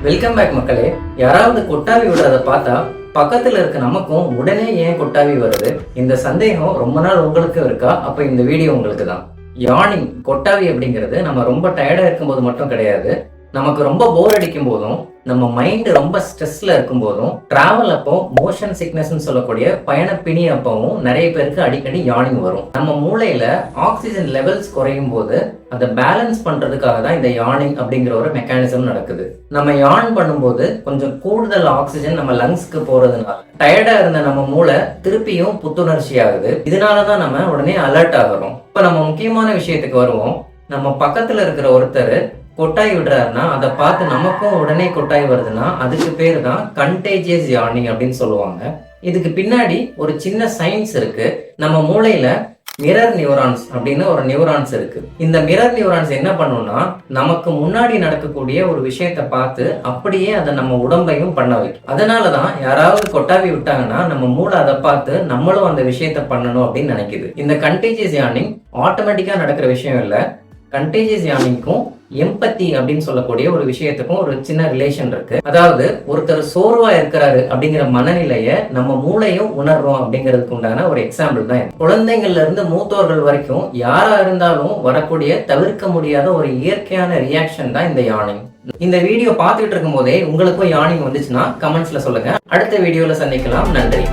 Welcome back மக்களே. யாராவது கொட்டாவி விடுறத பார்த்தா பக்கத்துல இருக்க நமக்கும் உடனே ஏன் கொட்டாவி வருது? இந்த சந்தேகம் ரொம்ப நாள் உங்களுக்கு இருக்கா? அப்ப இந்த வீடியோ உங்களுக்கு தான். யார்னிங், கொட்டாவி அப்படிங்கிறது நம்ம ரொம்ப டயர்டா இருக்கும்போது மட்டும் கிடையாது. நமக்கு ரொம்ப போர் அடிக்கும் போதும், நம்ம மைண்ட் ரொம்ப ஸ்ட்ரெஸ்ல இருக்கும் போதும், டிராவல் அப்போ மோஷன் சிக்னஸ் சொல்லக்கூடிய பயணப்பிணி அப்பவும் நிறைய பேருக்கு அடிக்கடி யார்னிங் வரும். நம்ம மூளையில ஆக்சிஜன் லெவல்ஸ் குறையும் போது அதை பேலன்ஸ் பண்றதுக்காக தான் இந்த யார்னிங் அப்படிங்கிற ஒரு மெக்கானிசம் நடக்குது. நம்ம யார்ன் பண்ணும்போது கொஞ்சம் கூடுதல் ஆக்சிஜன் நம்ம லங்ஸ்க்கு போறதுனால டயர்டா இருந்த நம்ம மூளை திருப்பியும் புத்துணர்ச்சி ஆகுது. இதனாலதான் நம்ம உடனே அலர்ட் ஆகிறோம். இப்ப நம்ம முக்கியமான விஷயத்துக்கு வருவோம். நம்ம பக்கத்துல இருக்கிற ஒருத்தர் கொட்டாய் விடுறாருன்னா அதை பார்த்து நமக்கும் உடனே கொட்டாய் வருதுன்னா அதுக்கு பேர் தான் கண்டேஜியஸ் யார்னிங் அப்படின்னு சொல்லுவாங்க. இதுக்கு பின்னாடி ஒரு சின்ன சயின்ஸ் இருக்கு. நம்ம மூளையில மிரர் நியூரான்ஸ் அப்படின்னு ஒரு நியூரான்ஸ் இருக்கு. இந்த மிரர் நியூரான்ஸ் என்ன பண்ணும்னா, நமக்கு முன்னாடி நடக்கக்கூடிய ஒரு விஷயத்த பார்த்து அப்படியே அதை நம்ம உடம்பையும் பண்ண வைக்கும். அதனாலதான் யாராவது கொட்டாவி விட்டாங்கன்னா நம்ம மூளை அதை பார்த்து நம்மளும் அந்த விஷயத்த பண்ணணும் அப்படின்னு நினைக்குது. இந்த கண்டேஜியஸ் யார்னிங் ஆட்டோமேட்டிக்கா நடக்கிற விஷயம் இல்லை. கண்டேஜியஸ் யார்னிங்க்கும் எம்பத்தி அப்படின்னு சொல்லக்கூடிய ஒரு விஷயத்துக்கும் ஒரு சின்ன ரிலேஷன் இருக்கு. அதாவது ஒருத்தர் சோர்வா இருக்கிறாரு அப்படிங்கிற மனநிலையை நம்ம மூளையும் உணர்றோம் அப்படிங்கிறதுக்கு உண்டான ஒரு எக்ஸாம்பிள் தான். குழந்தைங்கள்ல இருந்து மூத்தோர்கள் வரைக்கும் யாரா இருந்தாலும் வரக்கூடிய தவிர்க்க முடியாத ஒரு இயற்கையான ரியாக்ஷன் தான் இந்த யார்னிங். இந்த வீடியோ பார்த்துட்டு இருக்கும் போதே உங்களுக்கும் யார்னிங் வந்துச்சுன்னா கமெண்ட்ஸ்ல சொல்லுங்க. அடுத்த வீடியோல சந்திக்கலாம். நன்றி.